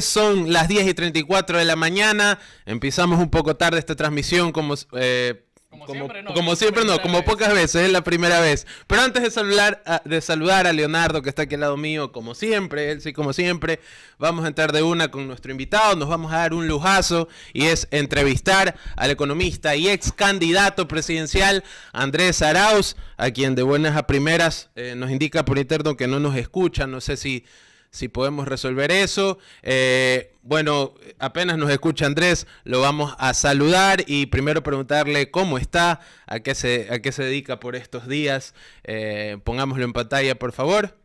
Son las 10:34 de la mañana. Empezamos un poco tarde esta transmisión, como pocas veces, es la primera vez. Pero antes de saludar a Leonardo, que está aquí al lado mío, como siempre, él sí, como siempre, vamos a entrar de una con nuestro invitado. Nos vamos a dar un lujazo y es entrevistar al economista y ex candidato presidencial Andrés Arauz, a quien de buenas a primeras nos indica por interno que no nos escucha. No sé si podemos resolver eso. Bueno, apenas nos escucha Andrés, lo vamos a saludar y primero preguntarle cómo está, a qué se dedica por estos días. Pongámoslo en pantalla, por favor.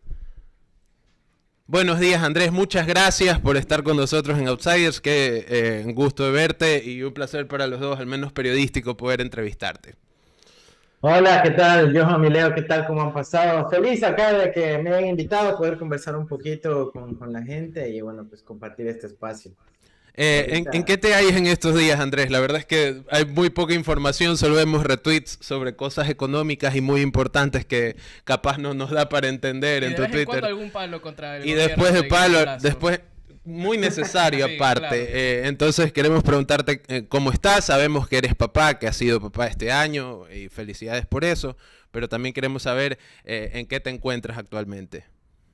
Buenos días, Andrés. Muchas gracias por estar con nosotros en Outsiders. Qué gusto de verte y un placer para los dos, al menos periodístico, poder entrevistarte. Hola, ¿qué tal? Johan, Mileo, ¿qué tal? ¿Cómo han pasado? Feliz acá de que me hayan invitado a poder conversar un poquito con la gente y bueno, pues compartir este espacio. ¿En Ahorita, qué te hallas en estos días, Andrés? La verdad es que hay muy poca información, solo vemos retweets sobre cosas económicas y muy importantes que capaz no nos da para entender Y en de tu vez en Twitter. cuando algún palo contra el Y gobierno después de palo, Guillermo Lazo. después muy necesario Sí, aparte. claro. Entonces queremos preguntarte cómo estás. Sabemos que eres papá, que has sido papá este año y felicidades por eso, pero también queremos saber en qué te encuentras actualmente.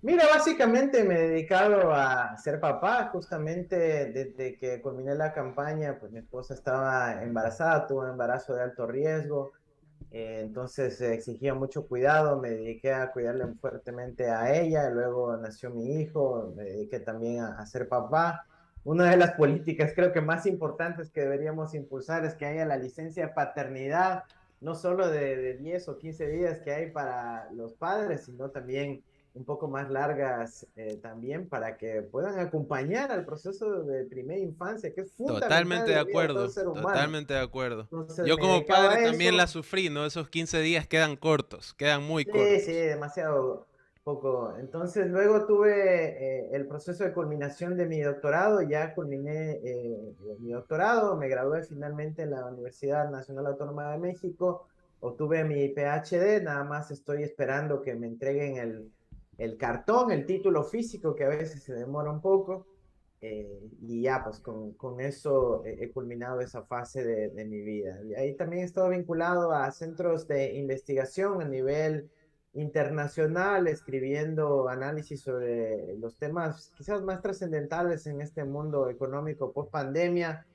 mira, básicamente me he dedicado a ser papá, justamente desde que culminé la campaña, pues mi esposa estaba embarazada, tuvo un embarazo de alto riesgo. Entonces exigía mucho cuidado, me dediqué a cuidarle fuertemente a ella, luego nació mi hijo, me dediqué también a ser papá. Una de las políticas creo que más importantes que deberíamos impulsar es que haya la licencia de paternidad, no solo de 10 o 15 días que hay para los padres, sino también un poco más largas también para que puedan acompañar al proceso de primera infancia, que es fundamental Totalmente en de la vida de todo acuerdo, ser humano. totalmente de acuerdo. Entonces Yo me como dedicaba padre a también la eso. sufrí, ¿no? Esos 15 días quedan cortos, quedan muy Sí, cortos. demasiado poco. Entonces, luego tuve el proceso de culminación de mi doctorado, ya culminé mi doctorado, me gradué finalmente en la Universidad Nacional Autónoma de México, obtuve mi PhD, nada más estoy esperando que me entreguen el cartón, el título físico, que a veces se demora un poco, y ya, pues con eso he culminado esa fase de mi vida. Y ahí también he estado vinculado a centros de investigación a nivel internacional, escribiendo análisis sobre los temas quizás más trascendentales en este mundo económico post pandemia.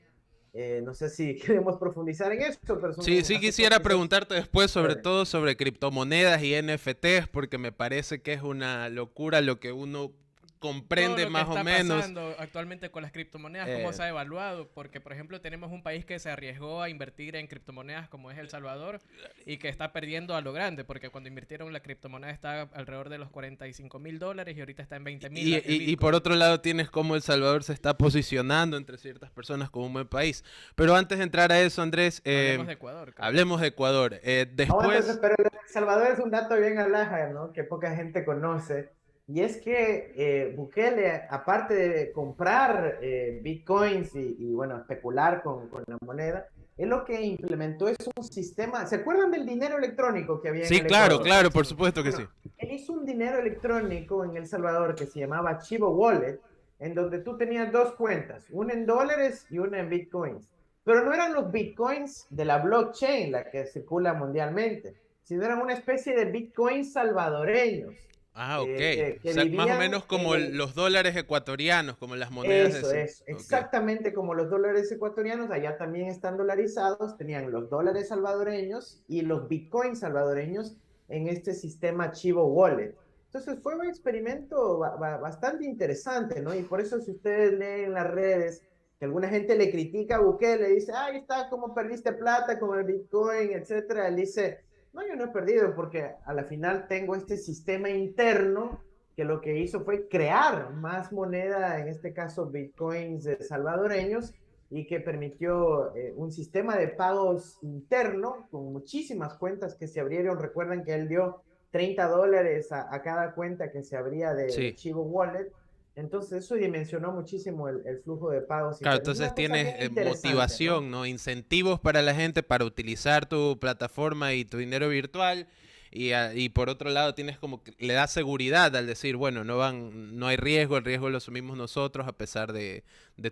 No sé si queremos profundizar en esto, pero Sí, son sí asuntos quisiera quizás preguntarte después sobre chéveres. todo sobre criptomonedas y NFTs, porque me parece que es una locura lo que uno Todo comprende lo que más o está menos. pasando actualmente con las criptomonedas, cómo Eh, se ha evaluado, porque por ejemplo tenemos un país que se arriesgó a invertir en criptomonedas como es El Salvador y que está perdiendo a lo grande, porque cuando invirtieron la criptomoneda estaba alrededor de los $45,000 y ahorita está en 20,000 el y por Bitcoin. otro lado tienes cómo El Salvador se está posicionando entre ciertas personas como un buen país. Pero antes de entrar a eso, Andrés, Hablemos de Ecuador, creo. hablemos de Ecuador. Entonces, Después, pero El Salvador es un dato bien alhaja, ¿no? Que poca gente conoce. Y es que Bukele, aparte de comprar bitcoins y, bueno, especular con la moneda, él lo que implementó es un sistema. ¿Se acuerdan del dinero electrónico que había en sí, el claro, Ecuador? claro, Sí. por supuesto que sí. Bueno, él hizo un dinero electrónico en El Salvador que se llamaba Chivo Wallet, en donde tú tenías dos cuentas, una en dólares y una en bitcoins. Pero no eran los bitcoins de la blockchain, la que circula mundialmente, sino eran una especie de bitcoins salvadoreños Ah, ok. O que sea, más o vivían menos en como el... los dólares ecuatorianos, como las monedas de... Eso es, Ok. exactamente como los dólares ecuatorianos, allá también están dolarizados, tenían los dólares salvadoreños y los bitcoins salvadoreños en este sistema Chivo Wallet. Entonces fue un experimento bastante interesante, ¿no? Y por eso si ustedes leen en las redes que alguna gente le critica a Bukele, le dice, ahí está, cómo perdiste plata con el Bitcoin, etcétera, él dice, no, yo no he perdido porque a la final tengo este sistema interno que lo que hizo fue crear más moneda, en este caso bitcoins salvadoreños, y que permitió un sistema de pagos interno con muchísimas cuentas que se abrieron. Recuerden que él dio $30 a cada cuenta que se abría de Sí. Chivo Wallet. Entonces eso dimensionó muchísimo el flujo de pagos Claro, internos. entonces Una cosa tienes bien interesante, ¿no? motivación, ¿no? Incentivos para la gente para utilizar tu plataforma y tu dinero virtual. y por otro lado tienes como que le da seguridad al decir, bueno, no hay riesgo, el riesgo lo asumimos nosotros a pesar de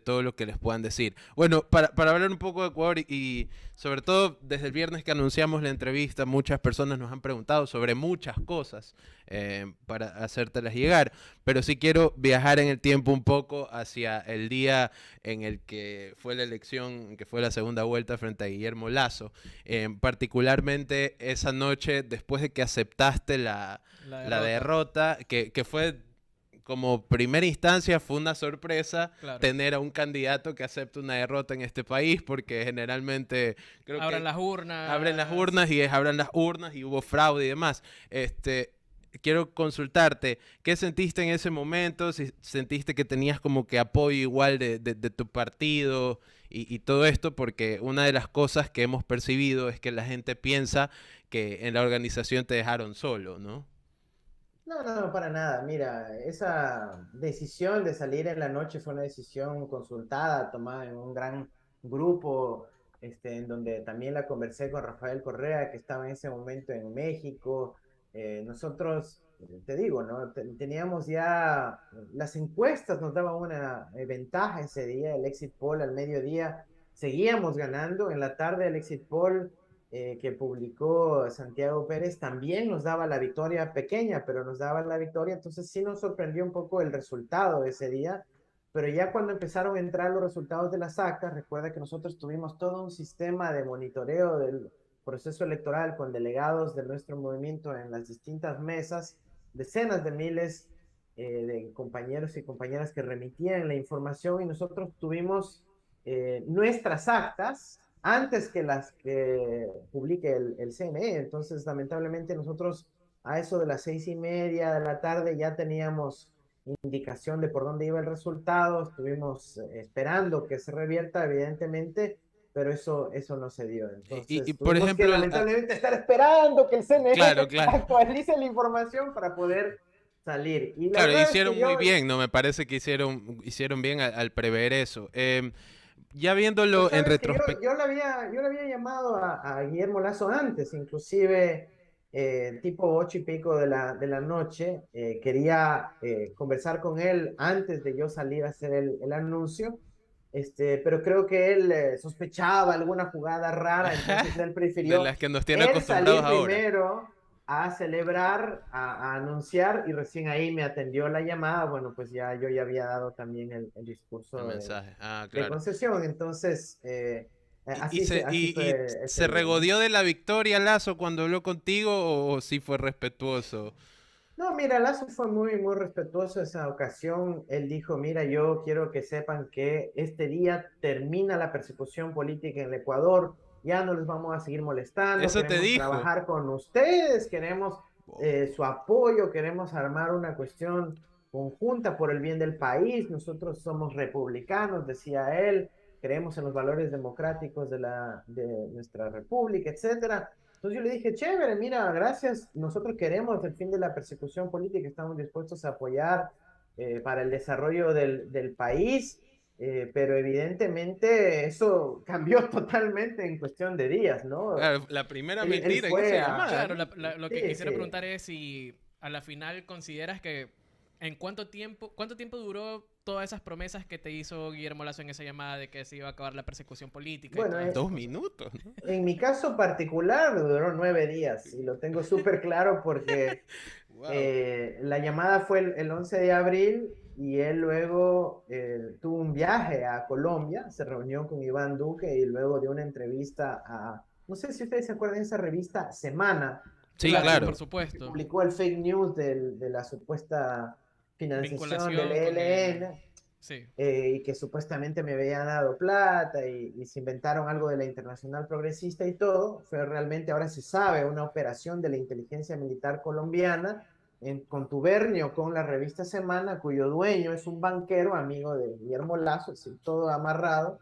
todo lo que les puedan decir. Bueno, para hablar un poco de Ecuador y sobre todo desde el viernes que anunciamos la entrevista, muchas personas nos han preguntado sobre muchas cosas para hacértelas llegar, pero sí quiero viajar en el tiempo un poco hacia el día en el que fue la elección, que fue la segunda vuelta frente a Guillermo Lasso. Particularmente esa noche, después de que aceptaste la derrota, que fue como primera instancia, fue una sorpresa Claro. tener a un candidato que acepte una derrota en este país, porque generalmente creo Abren que las urnas. abren las urnas y hubo fraude y demás. Quiero consultarte, ¿qué sentiste en ese momento? Si sentiste que tenías como que apoyo igual de tu partido y todo esto, porque una de las cosas que hemos percibido es que la gente piensa que en la organización te dejaron solo, ¿no? No, no, no, para nada. Mira, esa decisión de salir en la noche fue una decisión consultada, tomada en un gran grupo, en donde también la conversé con Rafael Correa, que estaba en ese momento en México. Nosotros, te digo, ¿no? Teníamos ya, las encuestas nos daban una ventaja ese día, el exit poll al mediodía, seguíamos ganando, en la tarde el exit poll que publicó Santiago Pérez también nos daba la victoria pequeña, pero nos daba la victoria, entonces sí nos sorprendió un poco el resultado de ese día, pero ya cuando empezaron a entrar los resultados de las actas, recuerda que nosotros tuvimos todo un sistema de monitoreo del proceso electoral con delegados de nuestro movimiento en las distintas mesas, decenas de miles de compañeros y compañeras que remitían la información y nosotros tuvimos nuestras actas antes que las que publique el CNE. Entonces, lamentablemente, nosotros a eso de las 6:30 de la tarde ya teníamos indicación de por dónde iba el resultado. Estuvimos esperando que se revierta, evidentemente, pero eso no se dio. Entonces, Por tuvimos que ejemplo, lamentablemente estar esperando que el CNE claro, claro. actualice la información para poder salir. Y la Claro, verdad es hicieron que yo, muy bien, ¿no? Me parece que hicieron bien al prever eso. Ya viéndolo pues en sabes que retrospectiva. yo le había llamado a Guillermo Lazo antes, inclusive tipo 8:00 y pico de la noche, quería conversar con él antes de yo salir a hacer el anuncio, pero creo que él sospechaba alguna jugada rara, entonces él De prefirió las que nos tiene él acostumbrados salir ahora. primero a celebrar, a anunciar, y recién ahí me atendió la llamada. Bueno, pues ya yo ya había dado también el El discurso mensaje. Ah, de claro. concesión. Entonces, ¿Y, y así, se, así y, y fue ese se día, ¿no? regodeó de la victoria Lazo cuando habló contigo o sí fue respetuoso? No, mira, Lazo fue muy, muy respetuoso esa ocasión. Él dijo, mira, yo quiero que sepan que este día termina la persecución política en el Ecuador, ya no les vamos a seguir molestando, Eso te queremos dijo. trabajar con ustedes, queremos su apoyo, queremos armar una cuestión conjunta por el bien del país. Nosotros somos republicanos, decía él, creemos en los valores democráticos de nuestra república, etcétera. Entonces yo le dije, chévere, mira, gracias, nosotros queremos el fin de la persecución política, estamos dispuestos a apoyar para el desarrollo del país, pero evidentemente eso cambió totalmente en cuestión de días, ¿no? Claro, la primera Él mentira en esa fue llamada, Claro, ¿no? lo que Sí, quisiera sí. preguntar es si a la final consideras que en cuánto tiempo duró todas esas promesas que te hizo Guillermo Lazo en esa llamada de que se iba a acabar la persecución política y Bueno, todas estas Dos cosas. minutos, ¿no? en mi caso particular duró 9 días y lo tengo súper claro porque Wow. la llamada fue el 11 de abril y él luego tuvo un viaje a Colombia, se reunió con Iván Duque y luego dio una entrevista no sé si ustedes se acuerdan de esa revista Semana, que es Sí, la Claro, que por claro. supuesto. publicó el fake news de la supuesta financiación del Vinculación con el... ELN, Sí. y que supuestamente me habían dado plata y se inventaron algo de la Internacional Progresista y todo. Fue realmente, ahora se sabe, una operación de la inteligencia militar colombiana en contubernio con la revista Semana, cuyo dueño es un banquero amigo de Guillermo Lazo, es decir, todo amarrado.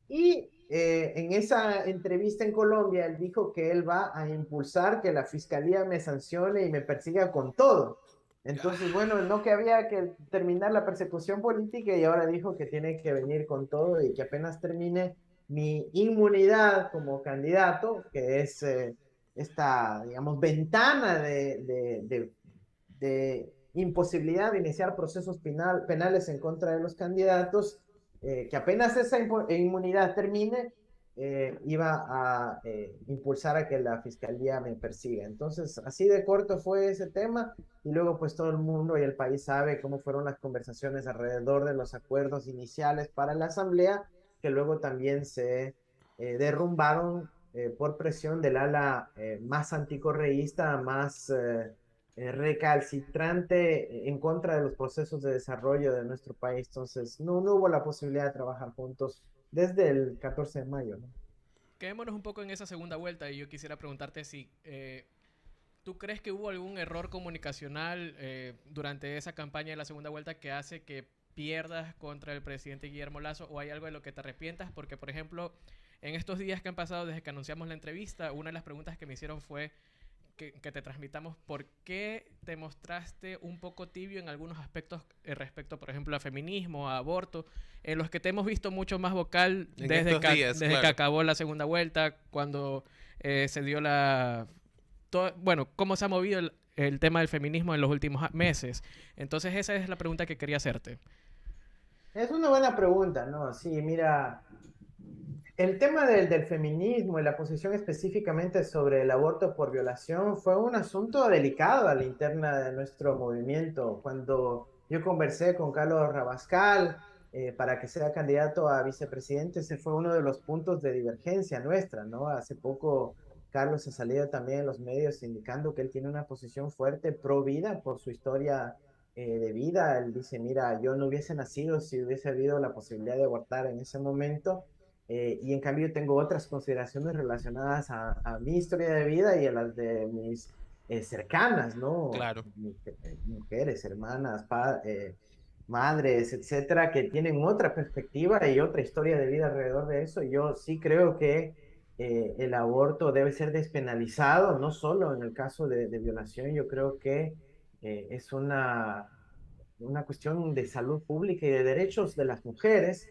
Y en esa entrevista en Colombia, él dijo que él va a impulsar que la fiscalía me sancione y me persiga con todo. Entonces, bueno, no que había que terminar la persecución política y ahora dijo que tiene que venir con todo y que apenas termine mi inmunidad como candidato, que es esta, digamos, ventana de imposibilidad de iniciar procesos penales en contra de los candidatos, que apenas esa inmunidad termine, iba a impulsar a que la fiscalía me persiga. Entonces, así de corto fue ese tema, y luego pues todo el mundo y el país sabe cómo fueron las conversaciones alrededor de los acuerdos iniciales para la asamblea, que luego también se derrumbaron por presión del ala más anticorreísta, más recalcitrante en contra de los procesos de desarrollo de nuestro país. Entonces, no hubo la posibilidad de trabajar juntos desde el 14 de mayo, ¿no? Quedémonos un poco en esa segunda vuelta y yo quisiera preguntarte si tú crees que hubo algún error comunicacional durante esa campaña de la segunda vuelta que hace que pierdas contra el presidente Guillermo Lasso, o hay algo de lo que te arrepientas, porque por ejemplo en estos días que han pasado desde que anunciamos la entrevista, una de las preguntas que me hicieron fue que te transmitamos por qué te mostraste un poco tibio en algunos aspectos respecto, por ejemplo, a feminismo, a aborto, en los que te hemos visto mucho más vocal desde que acabó la segunda vuelta, cuando se dio bueno, cómo se ha movido el tema del feminismo en los últimos meses. Entonces esa es la pregunta que quería hacerte. Es una buena pregunta, ¿no? Sí, mira, el tema del feminismo y la posición específicamente sobre el aborto por violación fue un asunto delicado a la interna de nuestro movimiento. Cuando yo conversé con Carlos Rabascal para que sea candidato a vicepresidente, ese fue uno de los puntos de divergencia nuestra, ¿no? Hace poco Carlos ha salido también en los medios indicando que él tiene una posición fuerte pro vida por su historia de vida. Él dice, mira, yo no hubiese nacido si hubiese habido la posibilidad de abortar en ese momento. Y en cambio tengo otras consideraciones relacionadas a mi historia de vida y a las de mis cercanas, ¿no? Claro. Mujeres, hermanas, madres, etcétera, que tienen otra perspectiva y otra historia de vida alrededor de eso. Yo sí creo que el aborto debe ser despenalizado, no solo en el caso de violación. Yo creo que es una cuestión de salud pública y de derechos de las mujeres.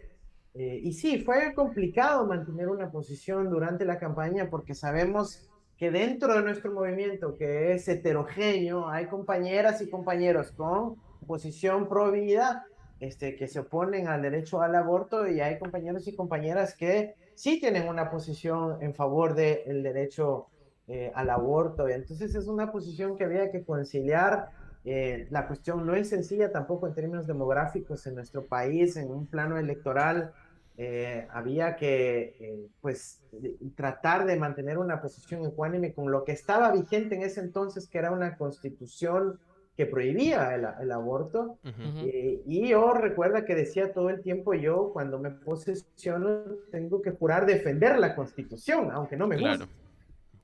Y sí, fue complicado mantener una posición durante la campaña porque sabemos que dentro de nuestro movimiento, que es heterogéneo, hay compañeras y compañeros con posición pro vida, que se oponen al derecho al aborto, y hay compañeros y compañeras que sí tienen una posición en favor del derecho al aborto. Y entonces es una posición que había que conciliar. La cuestión no es sencilla tampoco en términos demográficos en nuestro país, en un plano electoral. Había que pues tratar de mantener una posición ecuánime con lo que estaba vigente en ese entonces, que era una constitución que prohibía el aborto. Y yo recuerda que decía todo el tiempo, yo cuando me posesiono tengo que jurar defender la constitución, aunque no me guste.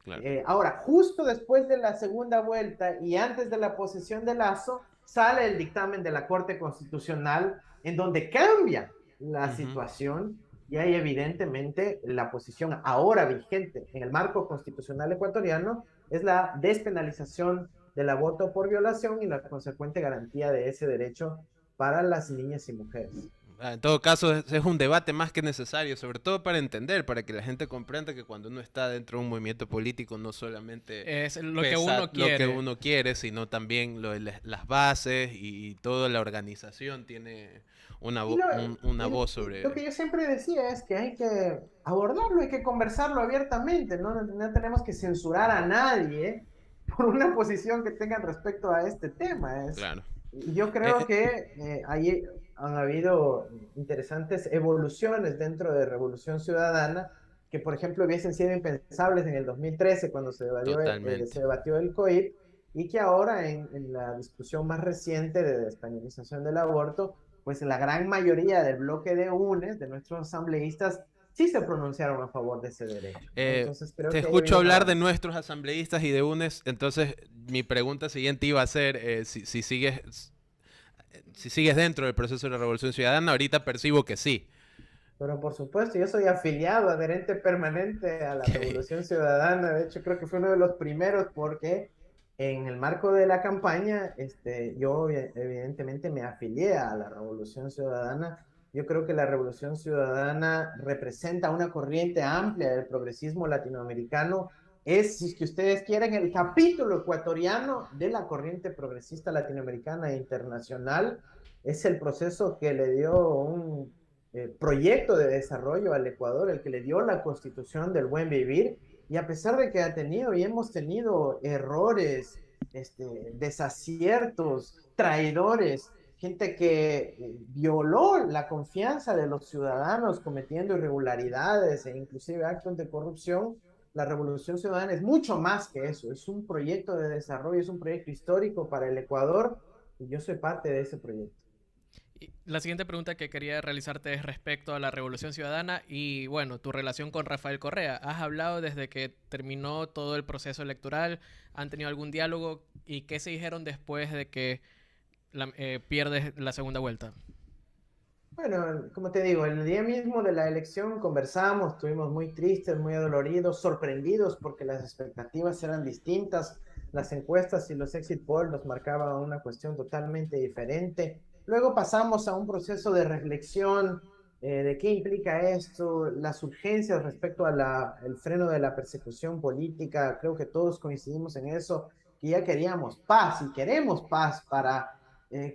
Claro. Ahora, justo después de la segunda vuelta y antes de la posesión de Lasso, sale el dictamen de la Corte Constitucional en donde cambia la situación, y hay evidentemente la posición ahora vigente en el marco constitucional ecuatoriano es la despenalización del aborto por violación y la consecuente garantía de ese derecho para las niñas y mujeres. En todo caso, es un debate más que necesario, sobre todo para entender, para que la gente comprenda que cuando uno está dentro de un movimiento político no solamente es lo que uno quiere, sino también las bases y toda la organización tiene una voz sobre... Lo que yo siempre decía es que hay que abordarlo, hay que conversarlo abiertamente, no tenemos que censurar a nadie por una posición que tengan respecto a este tema. Claro. Yo creo que ahí han habido interesantes evoluciones dentro de Revolución Ciudadana que, por ejemplo, hubiesen sido impensables en el 2013 cuando se debatió el COIP, y que ahora en la discusión más reciente de despenalización del aborto, pues la gran mayoría del bloque de UNES, de nuestros asambleístas, sí se pronunciaron a favor de ese derecho. Entonces, creo te escucho hablar de nuestros asambleístas y de UNES, entonces mi pregunta siguiente iba a ser si sigues dentro del proceso de la Revolución Ciudadana. Ahorita percibo que sí. Pero por supuesto, yo soy afiliado, adherente permanente a la Revolución Ciudadana. De hecho, creo que fue uno de los primeros porque en el marco de la campaña, yo evidentemente me afilié a la Revolución Ciudadana. Yo creo que la Revolución Ciudadana representa una corriente amplia del progresismo latinoamericano es, si es que ustedes quieren, el capítulo ecuatoriano de la corriente progresista latinoamericana e internacional. Es el proceso que le dio un proyecto de desarrollo al Ecuador, el que le dio la constitución del buen vivir. Y a pesar de que ha tenido y hemos tenido errores, desaciertos, traidores, gente que violó la confianza de los ciudadanos cometiendo irregularidades e inclusive actos de corrupción, la Revolución Ciudadana es mucho más que eso, es un proyecto de desarrollo, es un proyecto histórico para el Ecuador y yo soy parte de ese proyecto. Y la siguiente pregunta que quería realizarte es respecto a la Revolución Ciudadana y, bueno, tu relación con Rafael Correa. ¿Has hablado desde que terminó todo el proceso electoral? ¿Han tenido algún diálogo? ¿Y qué se dijeron después de que pierdes la segunda vuelta? Bueno, como te digo, el día mismo de la elección conversamos, estuvimos muy tristes, muy adoloridos, sorprendidos porque las expectativas eran distintas, las encuestas y los exit polls nos marcaban una cuestión totalmente diferente. Luego pasamos a un proceso de reflexión de qué implica esto, las urgencias respecto a el freno de la persecución política. Creo que todos coincidimos en eso, que ya queríamos paz y queremos paz para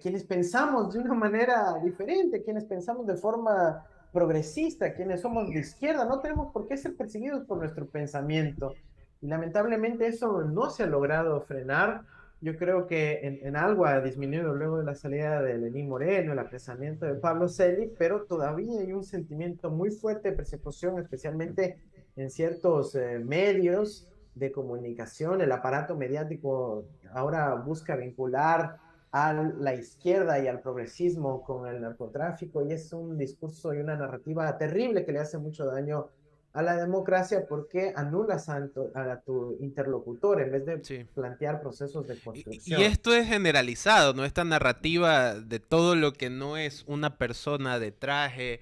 quienes pensamos de una manera diferente, quienes pensamos de forma progresista, quienes somos de izquierda, no tenemos por qué ser perseguidos por nuestro pensamiento. Y lamentablemente eso no se ha logrado frenar. Yo creo que en algo ha disminuido luego de la salida de Lenín Moreno, el apresamiento de Pablo Celi, pero todavía hay un sentimiento muy fuerte de persecución, especialmente en ciertos medios de comunicación. El aparato mediático ahora busca vincular a la izquierda y al progresismo con el narcotráfico y es un discurso y una narrativa terrible que le hace mucho daño a la democracia porque anulas a tu interlocutor en vez de Sí. plantear procesos de Y construcción. esto es generalizado, ¿no? Esta narrativa de todo lo que no es una persona de traje,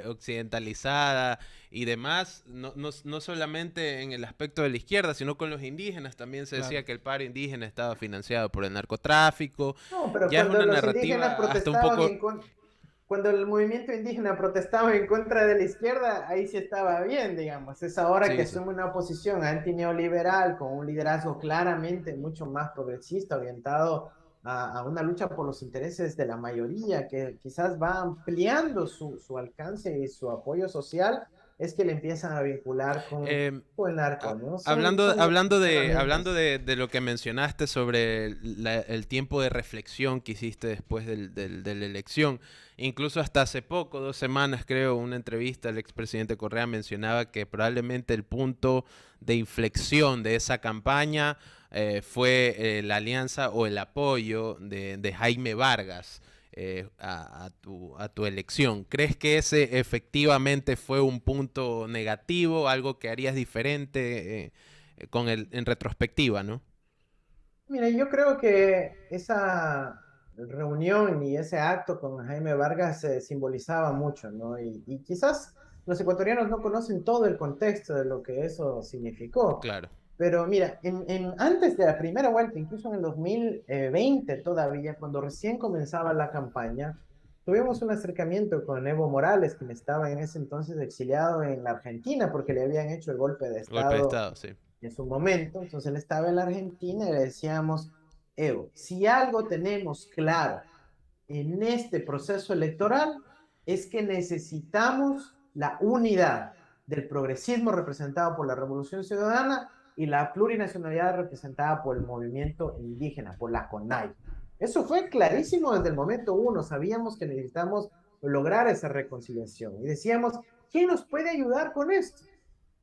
occidentalizada y demás, no solamente en el aspecto de la izquierda, sino con los indígenas. También se decía Claro. que el paro indígena estaba financiado por el narcotráfico. No, pero Ya es cuando una los indígenas narrativa hasta un protestaban poco... en cuando el movimiento indígena protestaba en contra de la izquierda, ahí sí estaba bien, digamos. Es ahora que Sí, sí. asume una posición antineoliberal con un liderazgo claramente mucho más progresista, orientado a una lucha por los intereses de la mayoría, que quizás va ampliando su alcance y su apoyo social, es que le empiezan a vincular Em, con el narco, ¿no? hablando Herramientas. de lo que mencionaste sobre el tiempo de reflexión que hiciste después de la elección, incluso hasta hace poco, 2 semanas creo, una entrevista al expresidente Correa mencionaba que probablemente el punto de inflexión de esa campaña fue la alianza o el apoyo de Jaime Vargas a tu elección. ¿Crees que ese efectivamente fue un punto negativo, algo que harías diferente en retrospectiva, ¿no? Mira, yo creo que esa reunión y ese acto con Jaime Vargas simbolizaba mucho, ¿no? Y quizás los ecuatorianos no conocen todo el contexto de lo que eso significó. Claro. Pero mira, antes de la primera vuelta, incluso en el 2020 todavía, cuando recién comenzaba la campaña, tuvimos un acercamiento con Evo Morales, quien estaba en ese entonces exiliado en la Argentina porque le habían hecho el golpe de Golpe de Estado Estado, sí. en su momento. Entonces él estaba en la Argentina y le decíamos, Evo, si algo tenemos claro en este proceso electoral es que necesitamos la unidad del progresismo representado por la Revolución Ciudadana y la plurinacionalidad representada por el movimiento indígena, por la CONAI. Eso fue clarísimo desde el momento uno. Sabíamos que necesitamos lograr esa reconciliación y decíamos, ¿quién nos puede ayudar con esto?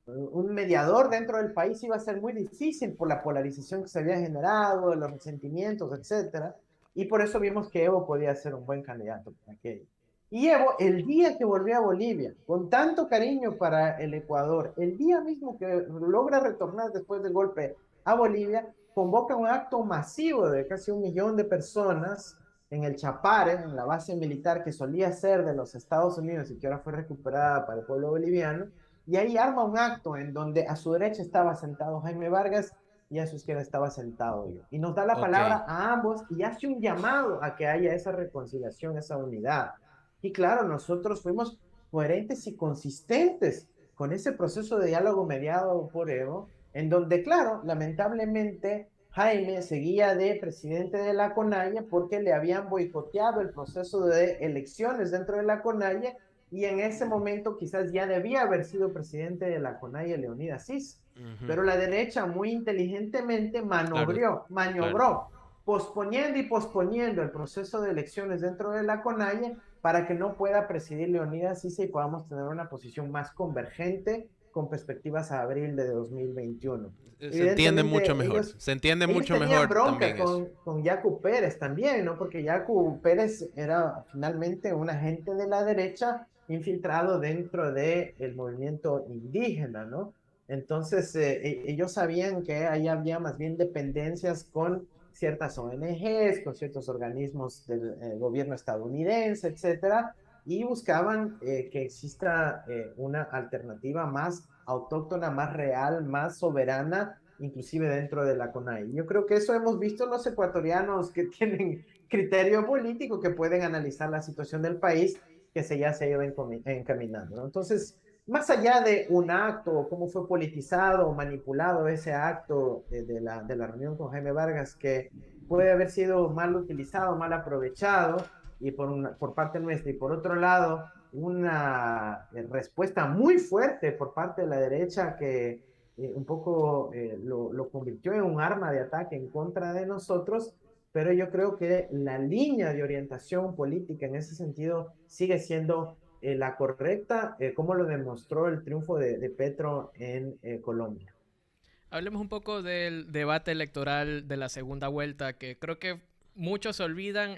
Un mediador dentro del país iba a ser muy difícil por la polarización que se había generado, los resentimientos, etcétera. Y por eso vimos que Evo podía ser un buen candidato para aquello. Y Evo, el día que volvió a Bolivia, con tanto cariño para el Ecuador, el día mismo que logra retornar después del golpe a Bolivia, convoca un acto masivo de casi 1 millón de personas en el Chapare, en la base militar que solía ser de los Estados Unidos y que ahora fue recuperada para el pueblo boliviano, y ahí arma un acto en donde a su derecha estaba sentado Jaime Vargas y a su izquierda estaba sentado yo. Y nos da la Ok. palabra a ambos y hace un llamado a que haya esa reconciliación, esa unidad. Y claro, nosotros fuimos coherentes y consistentes con ese proceso de diálogo mediado por Evo, en donde, claro, lamentablemente Jaime seguía de presidente de la CONAIE porque le habían boicoteado el proceso de elecciones dentro de la CONAIE y en ese momento quizás ya debía haber sido presidente de la CONAIE Leonidas Cis. Ujú. Pero la derecha muy inteligentemente Claro, claro. maniobró, posponiendo y posponiendo el proceso de elecciones dentro de la CONAIE para que no pueda presidir Leonidas Issa y podamos tener una posición más convergente con perspectivas a abril de 2021. Se entiende mucho Evidentemente, mejor. Se entiende ellos mucho tenían mejor bronca también eso. con Yacu Pérez también, ¿no? Porque Yacu Pérez era finalmente un agente de la derecha infiltrado dentro del movimiento indígena, ¿no? Entonces, ellos sabían que ahí había más bien dependencias con ciertas ONGs, con ciertos organismos del gobierno estadounidense, etcétera, y buscaban que exista una alternativa más autóctona, más real, más soberana, inclusive dentro de la CONAI. Yo creo que eso hemos visto los ecuatorianos que tienen criterio político, que pueden analizar la situación del país, que ya se ha ido encaminando, ¿no? Entonces, más allá de un acto, cómo fue politizado o manipulado ese acto de la reunión con Jaime Vargas, que puede haber sido mal utilizado, mal aprovechado, y por parte nuestra, y por otro lado, una respuesta muy fuerte por parte de la derecha que un poco lo convirtió en un arma de ataque en contra de nosotros, pero yo creo que la línea de orientación política en ese sentido sigue siendo la correcta, como lo demostró el triunfo de Petro en Colombia. Hablemos un poco del debate electoral de la segunda vuelta, que creo que muchos se olvidan,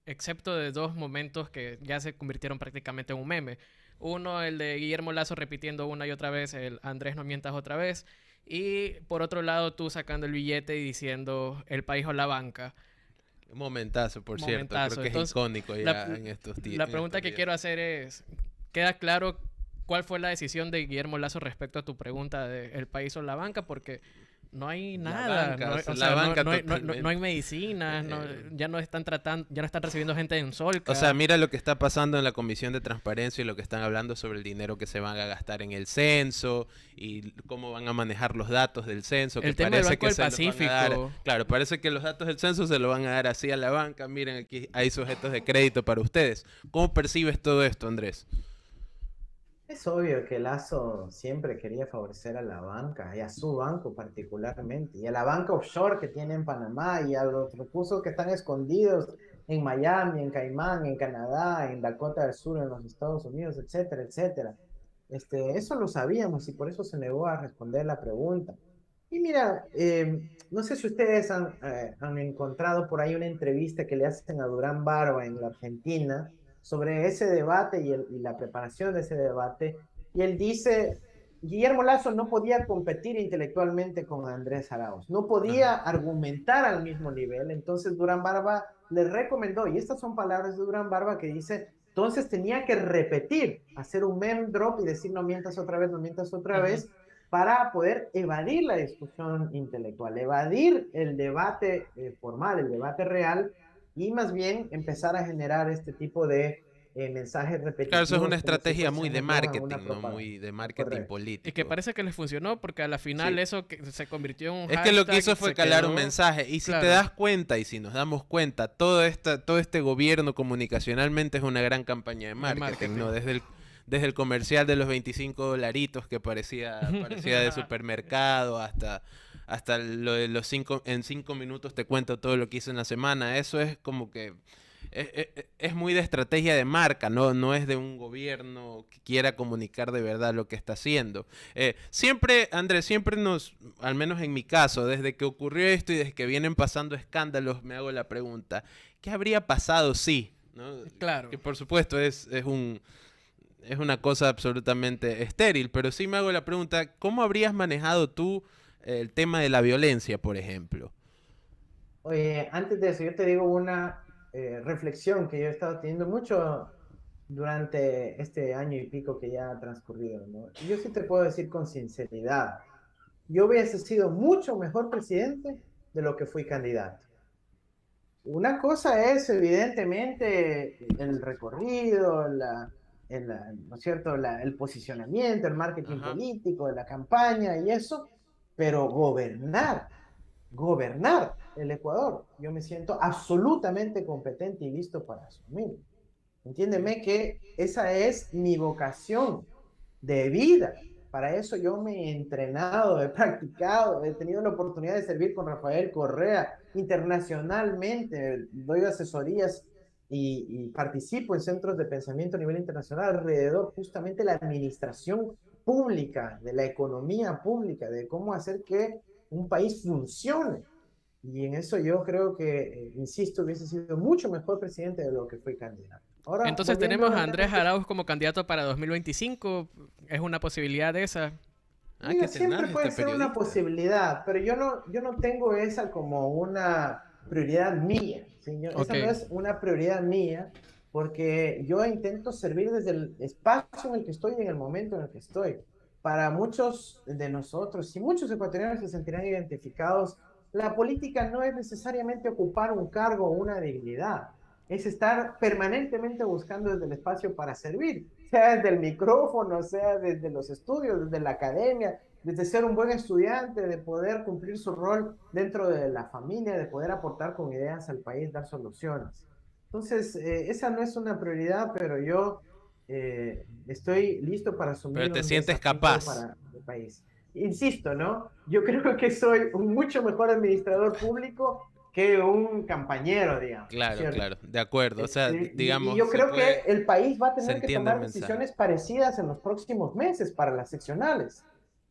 excepto de dos momentos que ya se convirtieron prácticamente en un meme. Uno, el de Guillermo Lazo repitiendo una y otra vez el Andrés no mientas otra vez. Y por otro lado, tú sacando el billete y diciendo el país o la banca. Un momentazo, por cierto. Creo Momentazo. que es Entonces, icónico la, ya en estos, la en pregunta estos que días. quiero hacer es, ¿queda claro cuál fue la decisión de Guillermo Lazo respecto a tu pregunta de el país o la banca? Porque no hay La nada, banca, no hay, o sea, o la sea, banca no totalmente. hay medicinas, ya no están tratando, ya no están recibiendo gente en O sea, Solca. mira lo que está pasando en la Comisión de Transparencia y lo que están hablando sobre el dinero que se van a gastar en el censo y cómo van a manejar los datos del censo, que El tema del parece Banco que del se los van a dar. Pacífico. Claro, parece que los datos del censo se los van a dar así a la banca. Miren, aquí hay sujetos de crédito para ustedes. ¿Cómo percibes todo esto, Andrés? Es obvio que Lazo siempre quería favorecer a la banca y a su banco particularmente, y a la banca offshore que tiene en Panamá y a los recursos que están escondidos en Miami, en Caimán, en Canadá, en Dakota del Sur, en los Estados Unidos, etcétera, etcétera. Eso lo sabíamos y por eso se negó a responder la pregunta. Y mira, no sé si ustedes han encontrado por ahí una entrevista que le hacen a Durán Barba en la Argentina sobre ese debate y la preparación de ese debate. Y él dice, Guillermo Lazo no podía competir intelectualmente con Andrés Arauz, no Ajá. podía argumentar al mismo nivel. Entonces Durán Barba le recomendó, y estas son palabras de Durán Barba que dice, entonces tenía que repetir, hacer un meme drop y decir no mientas otra vez, no mientas otra Ujú. vez, para poder evadir la discusión intelectual, evadir el debate formal, el debate real, y más bien empezar a generar este tipo de mensajes Claro, eso es una repetitivos como si estrategia muy de fuésemos en una marketing, ¿no? propaganda. Muy de marketing Correcto. Y que político. parece que les funcionó porque a la final Sí. eso que se convirtió en un Es que lo que hashtag, hizo fue se calar un quedó, mensaje. Y si te claro, das cuenta y si nos damos cuenta, todo este gobierno comunicacionalmente es una gran campaña de de marketing, marketing. ¿no? Desde el comercial de los 25 dolaritos que parecía de supermercado hasta lo de en 5 minutos te cuento todo lo que hice en la semana. Eso es como que es muy de estrategia de marca, ¿no? No es de un gobierno que quiera comunicar de verdad lo que está haciendo. Siempre, Andrés, al menos en mi caso, desde que ocurrió esto y desde que vienen pasando escándalos, me hago la pregunta, ¿qué habría pasado si? ¿No? Claro. Que por supuesto es una cosa absolutamente estéril, pero sí me hago la pregunta, ¿cómo habrías manejado tú el tema de la violencia, por ejemplo? Oye, antes de eso, yo te digo una reflexión que yo he estado teniendo mucho durante este año y pico que ya ha transcurrido, ¿no? Yo sí te puedo decir con sinceridad, yo hubiese sido mucho mejor presidente de lo que fui candidato. Una cosa es, evidentemente, el recorrido, ¿no es cierto? El posicionamiento, el marketing Ajá. político, la campaña y eso. pero gobernar el Ecuador, yo me siento absolutamente competente y listo para asumir. Entiéndeme que esa es mi vocación de vida. Para eso yo me he entrenado, he practicado, he tenido la oportunidad de servir con Rafael Correa internacionalmente, doy asesorías y participo en centros de pensamiento a nivel internacional alrededor justamente de la administración pública, de la economía pública, de cómo hacer que un país funcione. Y en eso yo creo que, insisto, hubiese sido mucho mejor presidente de lo que fue candidato. Ahora, Entonces volviendo tenemos a al Andrés tema, Arauz como candidato para 2025. ¿Es una posibilidad de esa? Ah, mira, qué siempre tenaz puede este ser una periodista. posibilidad, pero yo no tengo esa como una prioridad mía, ¿sí? Ok. Esa no es una prioridad mía, porque yo intento servir desde el espacio en el que estoy y en el momento en el que estoy. Para muchos de nosotros, y muchos ecuatorianos se sentirán identificados, la política no es necesariamente ocupar un cargo o una dignidad, es estar permanentemente buscando desde el espacio para servir, sea desde el micrófono, sea desde los estudios, desde la academia, desde ser un buen estudiante, de poder cumplir su rol dentro de la familia, de poder aportar con ideas al país, dar soluciones. Entonces, esa no es una prioridad, pero yo estoy listo para Pero asumir te un sientes desafío capaz. para el país. Insisto, ¿no? Yo creo que soy un mucho mejor administrador público que un campañero, digamos, Claro, ¿cierto? claro, de acuerdo. O sea, Y digamos, yo creo que el país va a se tener que entiende el tomar mensaje. decisiones parecidas en los próximos meses para las seccionales.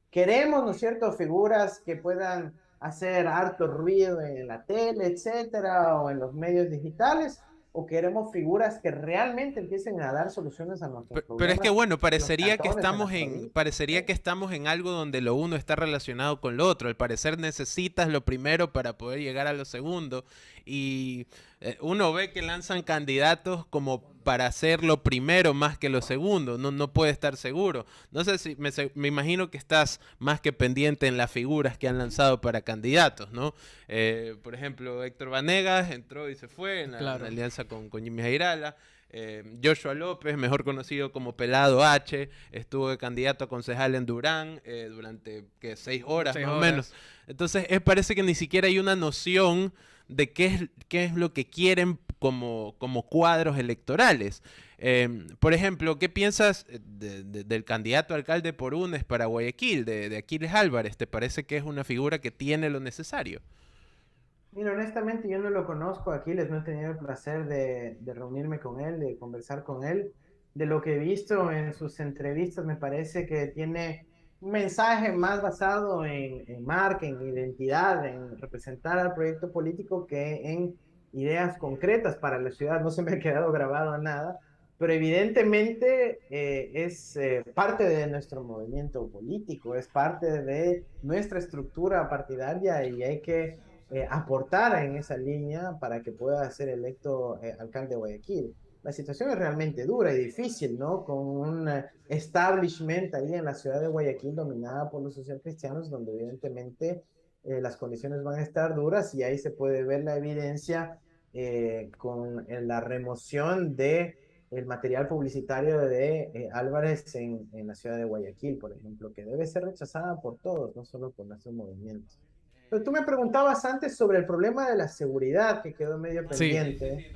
Queremos, ¿no es cierto?, figuras que puedan hacer harto ruido en la tele, etcétera, o en los medios digitales, o queremos figuras que realmente empiecen a dar soluciones a nuestros Pero es que problemas bueno, en los cantones, en las provincias. parecería que estamos en algo donde lo uno está relacionado con lo otro. Al parecer necesitas lo primero para poder llegar a lo segundo. Y uno ve que lanzan candidatos como para hacer lo primero más que lo segundo. No, no puede estar seguro. No sé si me imagino que estás más que pendiente en las figuras que han lanzado para candidatos, ¿no? Por ejemplo, Héctor Vanegas entró y se fue en la Claro. alianza con Jimmy Jairala. Joshua López, mejor conocido como Pelado H, estuvo de candidato a concejal en Durán durante 6 horas Seis más o menos. horas. Entonces, parece que ni siquiera hay una noción de qué es lo que quieren como cuadros electorales. Por ejemplo, ¿qué piensas del candidato a alcalde por UNES para Guayaquil, de Aquiles Álvarez? ¿Te parece que es una figura que tiene lo necesario? Mira, honestamente yo no lo conozco aquí, les no he tenido el placer de reunirme con él, de conversar con él. De lo que he visto en sus entrevistas, me parece que tiene un mensaje más basado en marca, en identidad, en representar al proyecto político que en ideas concretas para la ciudad. No se me ha quedado grabado nada, pero evidentemente es parte de nuestro movimiento político, es parte de nuestra estructura partidaria y hay que aportar en esa línea para que pueda ser electo alcalde de Guayaquil. La situación es realmente dura y difícil, ¿no? Con un establishment ahí en la ciudad de Guayaquil dominada por los socialcristianos, donde evidentemente las condiciones van a estar duras y ahí se puede ver la evidencia con la remoción de el material publicitario de Álvarez en la ciudad de Guayaquil, por ejemplo, que debe ser rechazada por todos, no solo por nuestros movimientos. Pero tú me preguntabas antes sobre el problema de la seguridad que quedó medio Sí. pendiente.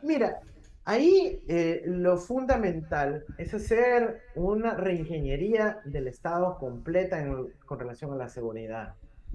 Mira, ahí lo fundamental es hacer una reingeniería del Estado completa con relación a la seguridad.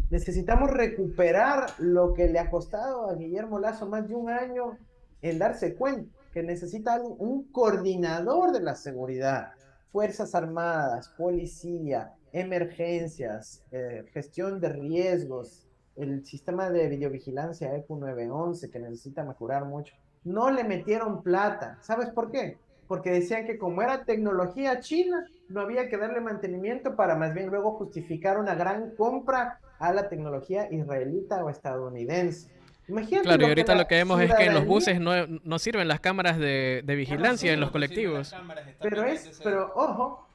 Necesitamos recuperar lo que le ha costado a Guillermo Lazo más de un año en darse cuenta que necesita un coordinador de la seguridad, Fuerzas Armadas, policía, emergencias, gestión de riesgos, el sistema de videovigilancia ECU 911 que necesita mejorar mucho. No le metieron plata. ¿Sabes por qué? Porque decían que como era tecnología china, no había que darle mantenimiento para más bien luego justificar una gran compra a la tecnología israelita o estadounidense. Imagínate Claro, y lo que ahorita lo la que vemos es que en los ciudadanía buses no sirven las cámaras de ya no vigilancia en los sirve. colectivos. Pero ojo,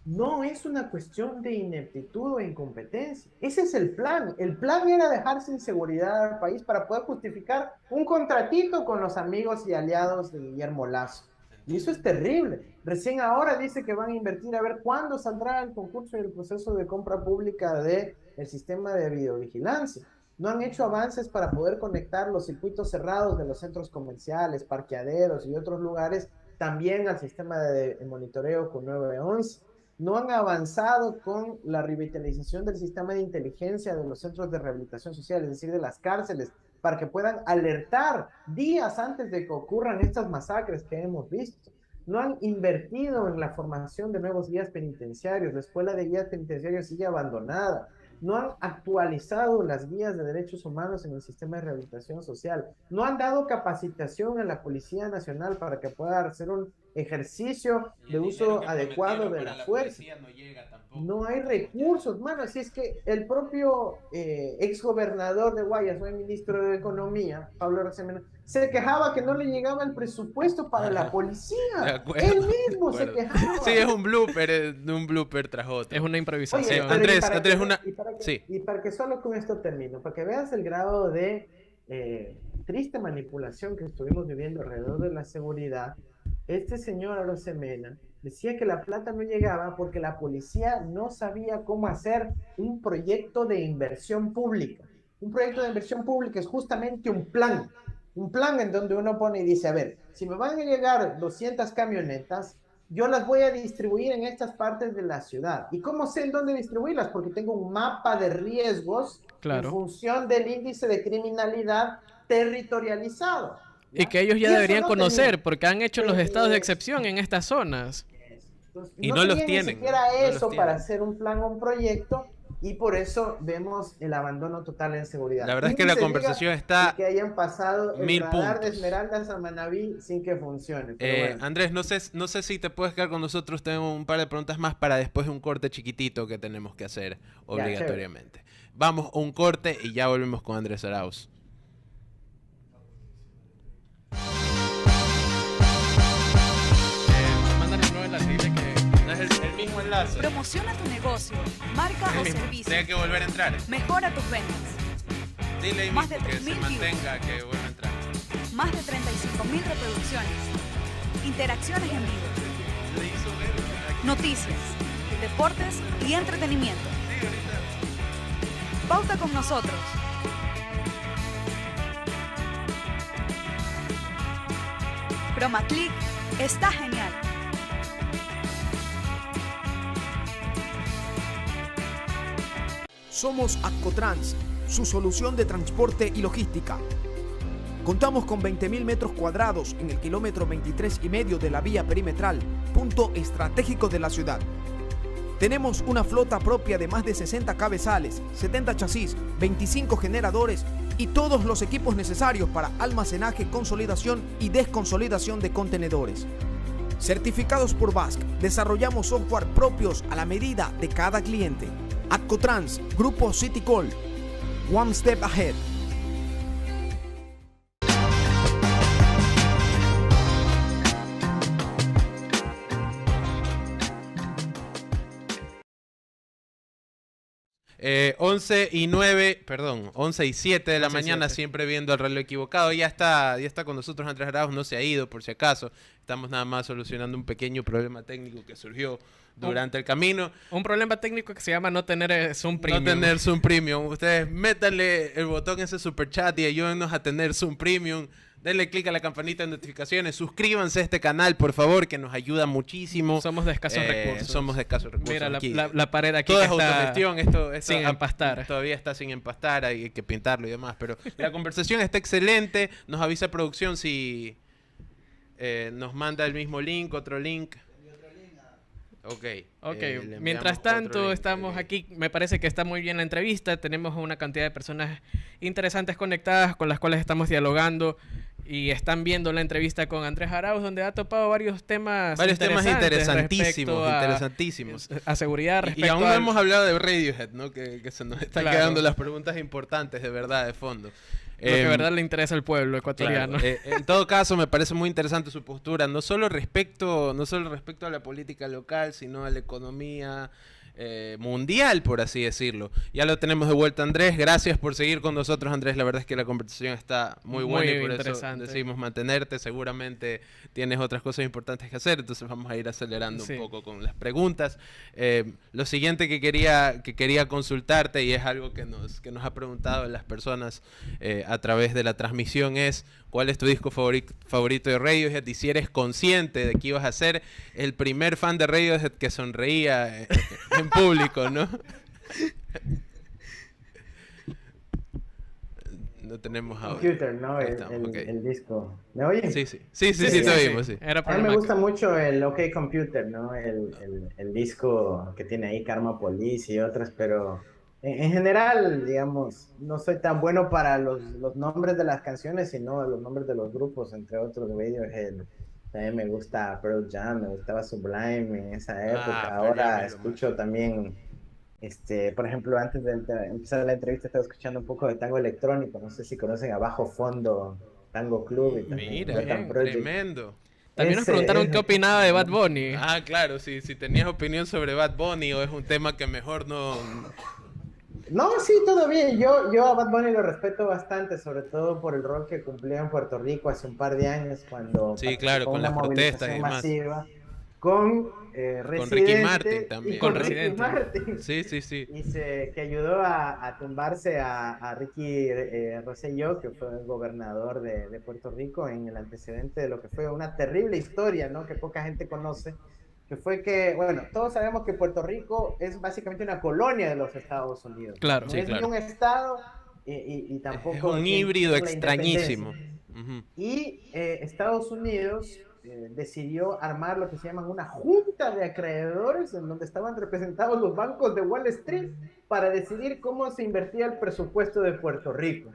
no es una cuestión de ineptitud o incompetencia. Ese es el plan. El plan era dejar sin seguridad al país para poder justificar un contratito con los amigos y aliados de Guillermo Lazo. Y eso es terrible. Recién ahora dice que van a invertir a ver cuándo saldrá el concurso y el proceso de compra pública de el sistema de videovigilancia. No han hecho avances para poder conectar los circuitos cerrados de los centros comerciales, parqueaderos y otros lugares también al sistema de monitoreo con 911. No han avanzado con la revitalización del sistema de inteligencia de los centros de rehabilitación social, es decir, de las cárceles, para que puedan alertar días antes de que ocurran estas masacres que hemos visto. No han invertido en la formación de nuevos guías penitenciarios. La escuela de guías penitenciarios sigue abandonada. No han actualizado las guías de derechos humanos en el sistema de rehabilitación social. No han dado capacitación a la Policía Nacional para que pueda hacer un ejercicio de uso adecuado de la fuerza. No hay recursos, mano. Así es que el propio exgobernador de Guayas, hoy ministro de Economía, Pablo Rosemena, se quejaba que no le llegaba el presupuesto para la policía. Él mismo se quejaba. Sí, es un blooper tras otro. Es una improvisación. Oye, Andrés, una... Y para que solo con esto termino, para que veas el grado de triste manipulación que estuvimos viviendo alrededor de la seguridad, este señor Arosemena decía que la plata no llegaba porque la policía no sabía cómo hacer un proyecto de inversión pública. Un proyecto de inversión pública es justamente un plan en donde uno pone y dice, a ver, si me van a llegar 200 camionetas, yo las voy a distribuir en estas partes de la ciudad. ¿Y cómo sé en dónde distribuirlas? Porque tengo un mapa de riesgos en función del índice de criminalidad territorializado. ¿Ya? Y que ellos ya deberían conocer, porque han hecho los estados de excepción en estas zonas. Entonces, y no los tienen. Ni siquiera eso para hacer un plan o un proyecto, y por eso vemos el abandono total en seguridad. La verdad es que la conversación está... Que hayan pasado el radar puntos de Esmeraldas a Manaví sin que funcione. Bueno. Andrés, no sé si te puedes quedar con nosotros. Tengo un par de preguntas más para después de un corte chiquitito que tenemos que hacer obligatoriamente. Vamos a un corte y ya volvemos con Andrés Arauz. El mismo enlace. Promociona tu negocio, marca o servicio. Tiene que volver a entrar. Mejora tus ventas. Dile ahí más de que 3.000 se mantenga, que vuelva a entrar. Más de 35.000 reproducciones. Interacciones en vivo. Noticias, deportes y entretenimiento. Sí, ahorita. Pauta con nosotros. ChromaClick está genial. Somos Accotrans, su solución de transporte y logística. Contamos con 20.000 metros cuadrados en el kilómetro 23,5 de la vía perimetral, punto estratégico de la ciudad. Tenemos una flota propia de más de 60 cabezales, 70 chasis, 25 generadores y todos los equipos necesarios para almacenaje, consolidación y desconsolidación de contenedores. Certificados por BASC, desarrollamos software propios a la medida de cada cliente. Accotrans, Grupo Citycol, One Step Ahead. Eh, 11 y 7 de la mañana, siempre viendo el reloj equivocado. Ya está con nosotros Andrés Arauz, no se ha ido por si acaso. Estamos nada más solucionando un pequeño problema técnico que surgió durante el camino. Un problema técnico que se llama no tener Zoom Premium. No tener Zoom Premium. Ustedes métanle el botón ese super chat y ayúdennos a tener Zoom Premium. Denle click a la campanita de notificaciones. Suscríbanse a este canal, por favor, que nos ayuda muchísimo. Somos de escasos recursos. Somos de escasos recursos. Mira, la pared aquí todo que es está autogestión. Esto sin empastar. Todavía está sin empastar. Hay que pintarlo y demás. Pero la conversación está excelente. Nos avisa producción si nos manda el mismo link, otro link. Ok. Mientras tanto, estamos aquí. Me parece que está muy bien la entrevista. Tenemos una cantidad de personas interesantes conectadas con las cuales estamos dialogando. Y están viendo la entrevista con Andrés Arauz, donde ha topado varios temas interesantísimos. A seguridad, respecto y aún no hemos hablado de Radiohead, ¿no? Que se nos están quedando las preguntas importantes de verdad, de fondo. Lo que de verdad le interesa al pueblo ecuatoriano. Claro. En todo caso, me parece muy interesante su postura, no solo respecto a la política local, sino a la economía, mundial, por así decirlo. Ya lo tenemos de vuelta, Andrés. Gracias por seguir con nosotros, Andrés. La verdad es que la conversación está muy buena y por eso decidimos mantenerte. Seguramente tienes otras cosas importantes que hacer, entonces vamos a ir acelerando un poco con las preguntas. Lo siguiente que quería consultarte, y es algo que nos ha preguntado las personas a través de la transmisión, es: ¿cuál es tu disco favorito de Radiohead? Y si eres consciente de que ibas a ser el primer fan de Radiohead que sonreía en público, ¿no? No tenemos audio. Computer, ¿no? El disco. ¿Me oyen? Sí, te oímos, sí. A mí me gusta mucho el OK Computer, ¿no? El disco que tiene ahí Karma Police y otras, pero en general, digamos, no soy tan bueno para los nombres de las canciones, sino los nombres de los grupos, entre otros, Radiohead. También me gusta Pearl Jam, me gustaba Sublime en esa época. Ahora escucho también, por ejemplo, antes de empezar la entrevista estaba escuchando un poco de tango electrónico. No sé si conocen a Bajo Fondo, Tango Club y también Mira, tremendo. También nos preguntaron qué opinaba de Bad Bunny. Ah, claro, si tenías opinión sobre Bad Bunny o es un tema que mejor no... No, sí, todo bien. Yo a Bad Bunny lo respeto bastante, sobre todo por el rol que cumplió en Puerto Rico hace un par de años cuando sí, claro, con las protestas y demás. Masiva, con Ricky Martin también. Y con Ricky Martin. Sí. Y que ayudó a tumbarse a Ricky Rosselló, que fue el gobernador de Puerto Rico, en el antecedente de lo que fue una terrible historia, ¿no? Que poca gente conoce. Que fue que, bueno, todos sabemos que Puerto Rico es básicamente una colonia de los Estados Unidos. Claro, no sí, es claro. ni un estado y tampoco... Es un híbrido extrañísimo. Y Estados Unidos decidió armar lo que se llama una junta de acreedores, en donde estaban representados los bancos de Wall Street, para decidir cómo se invertía el presupuesto de Puerto Rico.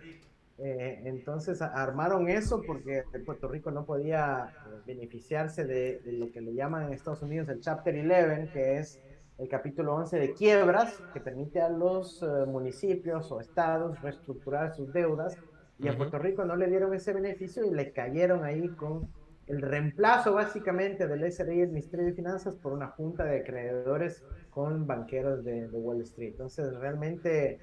Entonces armaron eso porque Puerto Rico no podía beneficiarse de lo que le llaman en Estados Unidos el Chapter 11, que es el capítulo 11 de quiebras, que permite a los municipios o estados reestructurar sus deudas, y a Puerto Rico no le dieron ese beneficio y le cayeron ahí con el reemplazo básicamente del SRI, el Ministerio de Finanzas, por una junta de acreedores con banqueros de Wall Street. Entonces, realmente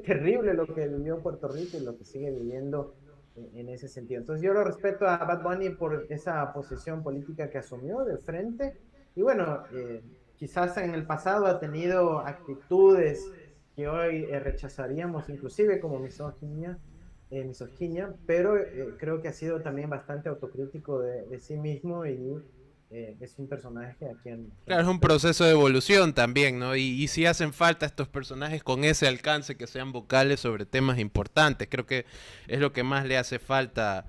terrible lo que vivió Puerto Rico y lo que sigue viviendo en ese sentido. Entonces, yo lo respeto a Bad Bunny por esa posición política que asumió de frente. Y bueno, quizás en el pasado ha tenido actitudes que hoy rechazaríamos, inclusive como misoginia, pero creo que ha sido también bastante autocrítico de sí mismo y es un personaje a quien... Claro, es un proceso de evolución también, ¿no? Y sí hacen falta estos personajes con ese alcance, que sean vocales sobre temas importantes. Creo que es lo que más le hace falta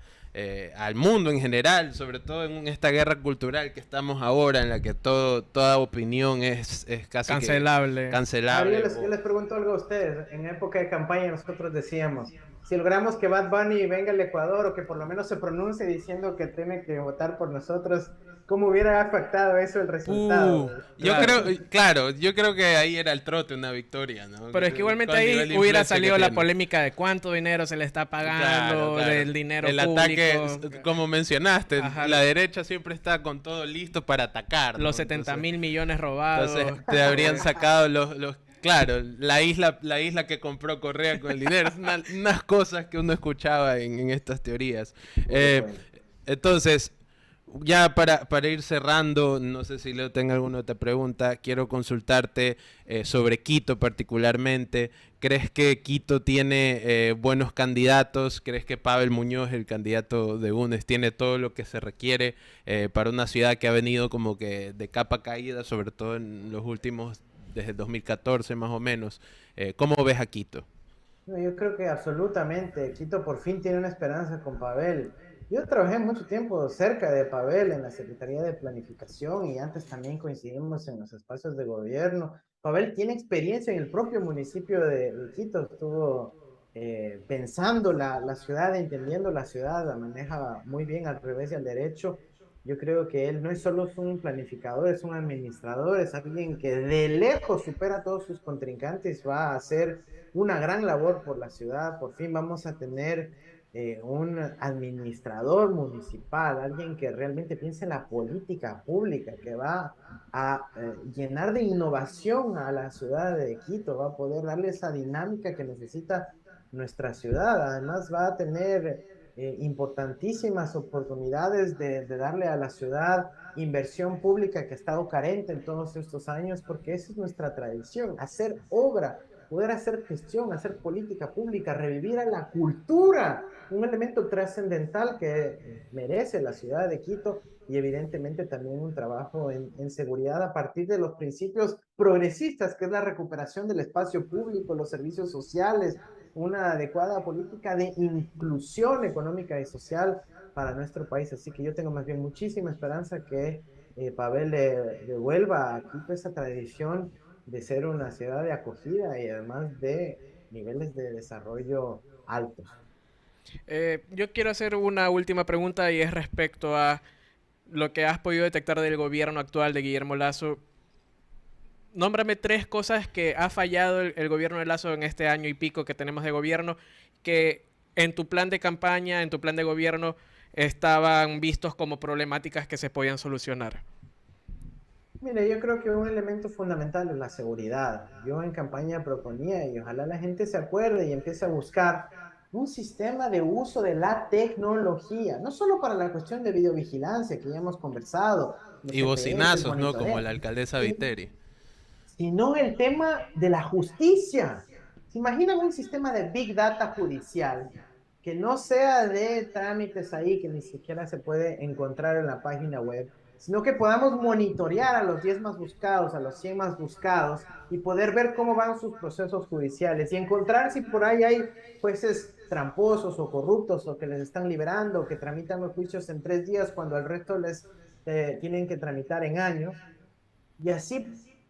al mundo en general, sobre todo en esta guerra cultural que estamos ahora, en la que toda opinión es casi cancelable. Cancelable. Yo les pregunto algo a ustedes. En época de campaña nosotros decíamos, si logramos que Bad Bunny venga al Ecuador o que por lo menos se pronuncie diciendo que tiene que votar por nosotros, ¿cómo hubiera afectado eso el resultado? Yo creo que ahí era el trote una victoria, ¿no? Pero es que igualmente ahí hubiera salido la polémica de cuánto dinero se le está pagando, del dinero el público. Ataque, como mencionaste, la derecha siempre está con todo listo para atacar, ¿no? Los 70.000 millones robados. Entonces te habrían sacado los claro, la isla que compró Correa con el dinero, unas cosas que uno escuchaba en estas teorías. Entonces, ya para ir cerrando, no sé si Leo tenga alguna otra pregunta, quiero consultarte sobre Quito particularmente. ¿Crees que Quito tiene buenos candidatos? ¿Crees que Pavel Muñoz, el candidato de UNES, tiene todo lo que se requiere para una ciudad que ha venido como que de capa caída, sobre todo en los últimos, desde 2014 más o menos? ¿Cómo ves a Quito? Yo creo que absolutamente. Quito por fin tiene una esperanza con Pavel. Yo trabajé mucho tiempo cerca de Pavel en la Secretaría de Planificación y antes también coincidimos en los espacios de gobierno. Pavel tiene experiencia en el propio municipio de Quito, estuvo pensando la ciudad, entendiendo la ciudad, la maneja muy bien al revés y al derecho. Yo creo que él no es solo un planificador, es un administrador, es alguien que de lejos supera a todos sus contrincantes, va a hacer una gran labor por la ciudad. Por fin vamos a tener un administrador municipal, alguien que realmente piense en la política pública, que va a llenar de innovación a la ciudad de Quito, va a poder darle esa dinámica que necesita nuestra ciudad. Además va a tener importantísimas oportunidades de darle a la ciudad inversión pública que ha estado carente en todos estos años, porque esa es nuestra tradición, hacer obra, poder hacer gestión, hacer política pública, revivir a la cultura, un elemento trascendental que merece la ciudad de Quito, y evidentemente también un trabajo en seguridad a partir de los principios progresistas, que es la recuperación del espacio público, los servicios sociales, una adecuada política de inclusión económica y social para nuestro país. Así que yo tengo más bien muchísima esperanza que Pavel le devuelva a Quito esa tradición de ser una ciudad de acogida y además de niveles de desarrollo altos. Yo quiero hacer una última pregunta y es respecto a lo que has podido detectar del gobierno actual de Guillermo Lasso. Nómbrame 3 cosas que ha fallado el gobierno de Lasso en este año y pico que tenemos de gobierno, que en tu plan de campaña, en tu plan de gobierno, estaban vistos como problemáticas que se podían solucionar. Mire, yo creo que un elemento fundamental es la seguridad. Yo en campaña proponía, y ojalá la gente se acuerde y empiece a buscar un sistema de uso de la tecnología, no solo para la cuestión de videovigilancia que ya hemos conversado, Y bocinazos, ¿no? Como la alcaldesa Viteri. Sino el tema de la justicia. ¿Se imaginan un sistema de Big Data judicial que no sea de trámites ahí que ni siquiera se puede encontrar en la página web, sino que podamos monitorear a los 10 más buscados, a los 100 más buscados y poder ver cómo van sus procesos judiciales y encontrar si por ahí hay jueces tramposos o corruptos o que les están liberando o que tramitan los juicios en 3 días cuando al resto les tienen que tramitar en años? Y así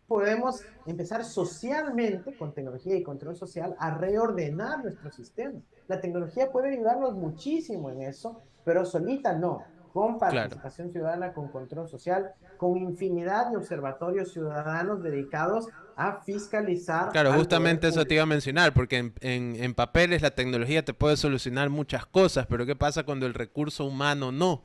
podemos empezar socialmente, con tecnología y control social, a reordenar nuestro sistema. La tecnología puede ayudarnos muchísimo en eso, pero solita no. Con participación ciudadana, con control social, con infinidad de observatorios ciudadanos dedicados a fiscalizar. Claro, justamente eso te iba a mencionar, porque en papeles la tecnología te puede solucionar muchas cosas, pero ¿qué pasa cuando el recurso humano no?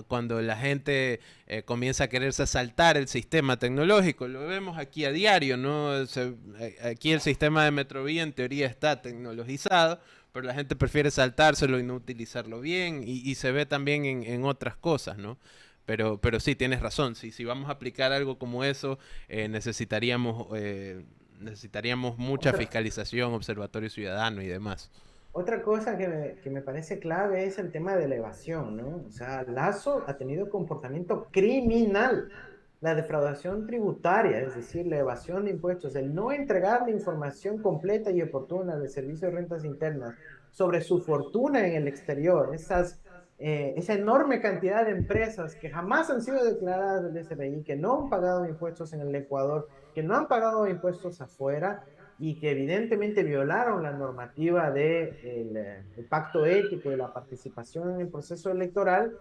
Cuando la gente comienza a quererse saltar el sistema tecnológico, lo vemos aquí a diario, ¿no? Aquí el sistema de Metrovía en teoría está tecnologizado, pero la gente prefiere saltárselo y no utilizarlo bien, y se ve también en otras cosas, ¿no? Pero sí, tienes razón, si vamos a aplicar algo como eso, necesitaríamos mucha fiscalización, observatorio ciudadano y demás. Otra cosa que me parece clave es el tema de la evasión, ¿no? O sea, Lasso ha tenido comportamiento criminal. La defraudación tributaria, es decir, la evasión de impuestos, el no entregar la información completa y oportuna del Servicio de Rentas Internas sobre su fortuna en el exterior, esa enorme cantidad de empresas que jamás han sido declaradas del SRI, que no han pagado impuestos en el Ecuador, que no han pagado impuestos afuera, y que evidentemente violaron la normativa del pacto ético de la participación en el proceso electoral,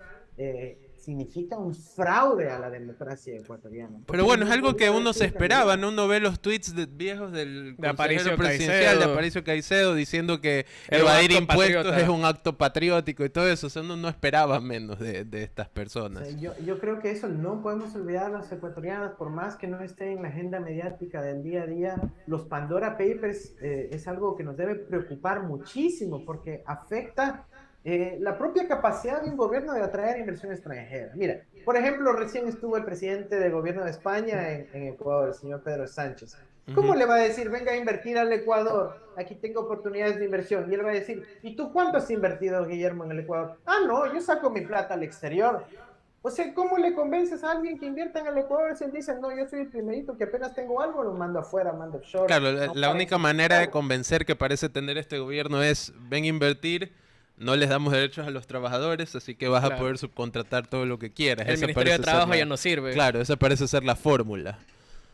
significa un fraude a la democracia ecuatoriana. Pero bueno, es algo que uno se esperaba, ¿no? Uno ve los tweets viejos del consejero presidencial de Aparicio Caicedo diciendo que evadir impuestos es un acto patriótico y todo eso. O sea, uno no esperaba menos de estas personas. O sea, yo creo que eso no podemos olvidar a los ecuatorianos, por más que no esté en la agenda mediática del día a día. Los Pandora Papers es algo que nos debe preocupar muchísimo porque afecta la propia capacidad de un gobierno de atraer inversión extranjera. Mira, por ejemplo, recién estuvo el presidente del gobierno de España en Ecuador, el señor Pedro Sánchez. ¿Cómo le va a decir, venga a invertir al Ecuador, aquí tengo oportunidades de inversión? Y él va a decir, ¿y tú cuánto has invertido, Guillermo, en el Ecuador? Ah, no, yo saco mi plata al exterior. O sea, ¿cómo le convences a alguien que invierta en el Ecuador? Si él dice, no, yo soy el primerito que apenas tengo algo, lo mando afuera, mando offshore. Claro, no, la única manera de convencer que parece tener este gobierno es, ven a invertir. No les damos derechos a los trabajadores, así que vas a poder subcontratar todo lo que quieras. El Ministerio de Trabajo ya no sirve. Claro, esa parece ser la fórmula.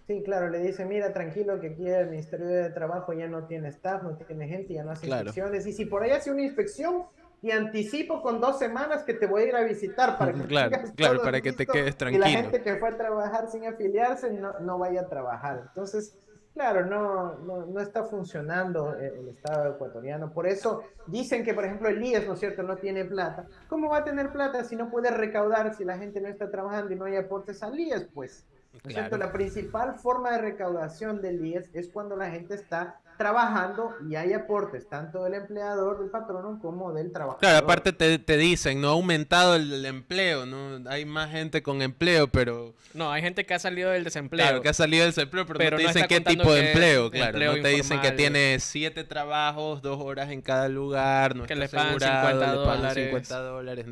Sí, claro, le dice, mira, tranquilo que aquí el Ministerio de Trabajo ya no tiene staff, no tiene gente, ya no hace inspecciones. Y si por ahí hace una inspección, te anticipo con 2 semanas que te voy a ir a visitar para que para que te quedes tranquilo. Y la gente que fue a trabajar sin afiliarse no vaya a trabajar. Entonces, Claro, no está funcionando el Estado ecuatoriano. Por eso dicen que, por ejemplo, el IES, ¿no es cierto?, no tiene plata. ¿Cómo va a tener plata si no puede recaudar, si la gente no está trabajando y no hay aportes al IES? Pues, ¿no es cierto? Claro. La principal forma de recaudación del IES es cuando la gente está trabajando y hay aportes, tanto del empleador, del patrono, como del Claro, trabajador. aparte te dicen, no ha aumentado el empleo, ¿no? Hay más gente con empleo, pero... No, hay gente que ha salido del desempleo. Claro, que ha salido del empleo, pero Pero no te no dicen está qué contando tipo de que empleo, es claro. empleo No te dicen que informal. tiene 7 trabajos, 2 horas en cada lugar, no Que está le pagan asegurado, 50 le pagan dólares. 50 dólares.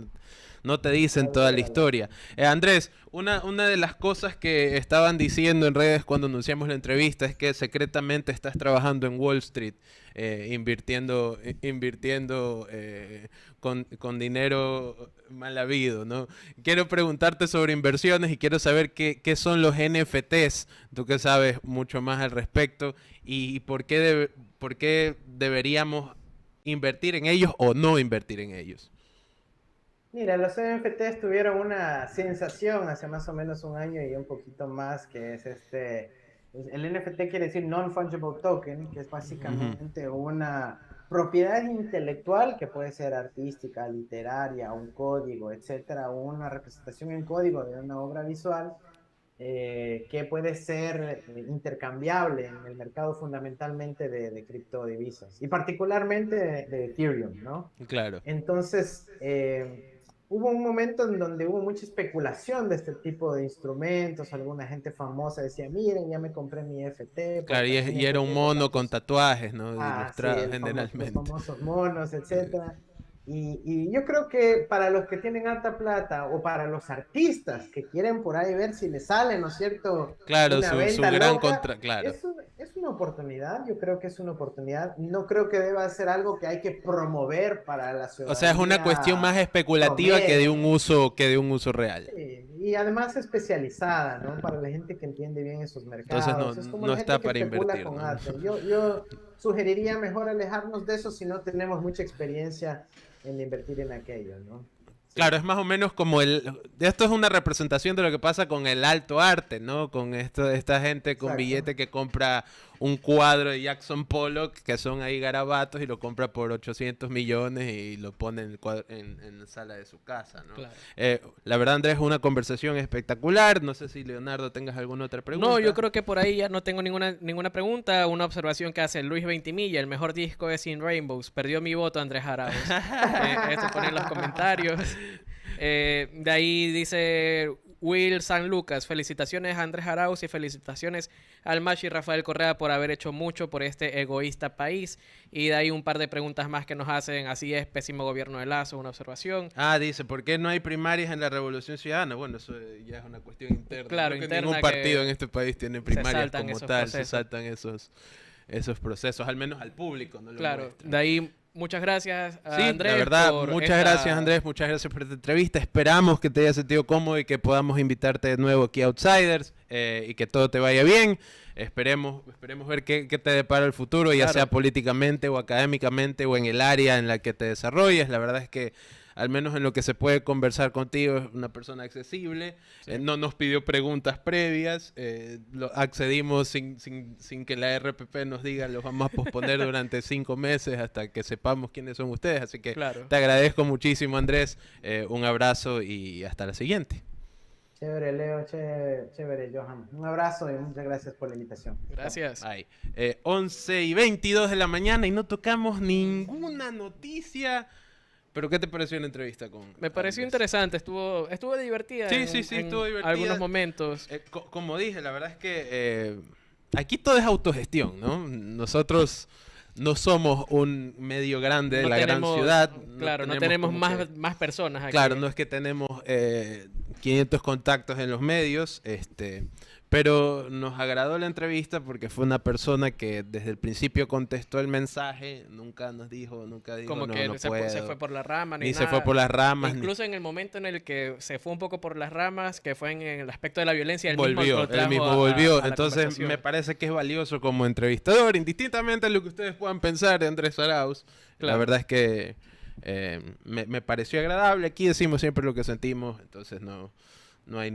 No te dicen toda la historia. Andrés, una de las cosas que estaban diciendo en redes cuando anunciamos la entrevista es que secretamente estás trabajando en Wall Street, invirtiendo con dinero mal habido, ¿no? Quiero preguntarte sobre inversiones y quiero saber qué son los NFTs, tú que sabes mucho más al respecto, y por qué deberíamos invertir en ellos o no invertir en ellos. Mira, los NFTs tuvieron una sensación hace más o menos un año y un poquito más, que es el NFT quiere decir Non-Fungible Token, que es Ujú. básicamente una propiedad intelectual que puede ser artística, literaria, un código, etcétera, o una representación en código de una obra visual que puede ser intercambiable en el mercado fundamentalmente de criptodivisas y particularmente de Ethereum, ¿no? Claro. Entonces, hubo un momento en donde hubo mucha especulación de este tipo de instrumentos. Alguna gente famosa decía, miren, ya me compré mi FT Claro, porque y tiene era un conmigo mono con tantos. tatuajes, ¿no? Sí, Ilustrado los generalmente. famosos monos, etcétera. Y yo creo que para los que tienen alta plata o para los artistas que quieren por ahí ver si les sale, ¿no es cierto?, Claro, una su venta gran loca, contra... Claro. es una oportunidad. Yo creo que es una oportunidad. No creo que deba ser algo que hay que promover para la O sea, es una cuestión más ciudadanía especulativa promedio. que de un uso real. Sí, y además especializada, ¿no? Para la gente que entiende bien esos Entonces mercados. Es como no la está gente que para especula invertir, con ¿no? arte. Yo sugeriría mejor alejarnos de eso si no tenemos mucha experiencia en invertir en aquello, ¿no? Claro, Sí, es más o menos como esto es una representación de lo que pasa con el alto arte, ¿no? Con esta gente con exacto. billete que compra un cuadro de Jackson Pollock, que son ahí garabatos, y lo compra por 800 millones y lo pone en, en la sala de su casa, ¿no? Claro. La verdad, Andrés, es una conversación espectacular. No sé si, Leonardo, tengas alguna otra pregunta. No, yo creo que por ahí ya no tengo ninguna pregunta. Una observación que hace Luis Ventimilla, el mejor disco es In Rainbows. Perdió mi voto Andrés Arauz. Esto pone en los comentarios. De ahí dice Will San Lucas, felicitaciones a Andrés Arauz y felicitaciones al Machi Rafael Correa por haber hecho mucho por este egoísta país. Y de ahí un par de preguntas más que nos hacen. Así es, pésimo gobierno de Lazo, una observación. Ah, dice, ¿por qué no hay primarias en la Revolución Ciudadana? Bueno, eso ya es una cuestión interna. Claro, Creo que interna, ningún partido en este país tiene primarias saltan como esos tal, se procesos. saltan esos procesos, al menos al público, no lo Claro, muestran. de ahí muchas gracias a Sí, Andrés. la verdad, por muchas gracias Andrés, muchas gracias por esta entrevista. Esperamos que te haya sentido cómodo y que podamos invitarte de nuevo aquí a Outsiders y que todo te vaya bien. Esperemos ver qué te depara el futuro, ya Claro. sea políticamente o académicamente o en el área en la que te desarrolles. La verdad es que al menos en lo que se puede conversar contigo es una persona accesible. Sí. No nos pidió preguntas previas, accedimos sin que la RPP nos diga, los vamos a posponer durante 5 meses hasta que sepamos quiénes son ustedes. Así que Claro. te agradezco muchísimo, Andrés. Un abrazo y hasta la siguiente. Chévere, Leo, chévere, Johan. Un abrazo y muchas gracias por la invitación. Gracias. Bye. 11:22 de la mañana y no tocamos ninguna noticia. ¿Pero qué te pareció la entrevista con Me pareció Andrés? interesante, estuvo divertida. Sí, en- sí, sí, en estuvo divertida. algunos momentos. Como dije, la verdad es que aquí todo es autogestión, ¿no? Nosotros no somos un medio grande de No la gran tenemos- ciudad. Claro, no tenemos como más, que- más personas aquí. Claro, no es que tenemos 500 contactos en los medios, pero nos agradó la entrevista porque fue una persona que desde el principio contestó el mensaje, nunca dijo, Como no, que no se puedo. fue por la rama, ni Ni se nada. fue por las ramas, Incluso en el momento en el que se fue un poco por las ramas, que fue en el aspecto de la violencia, él volvió, mismo lo él trajo mismo volvió. a la Entonces conversación. me parece que es valioso como entrevistador, indistintamente de lo que ustedes puedan pensar de Andrés Arauz. La Claro. verdad es que me pareció agradable. Aquí decimos siempre lo que sentimos, entonces no hay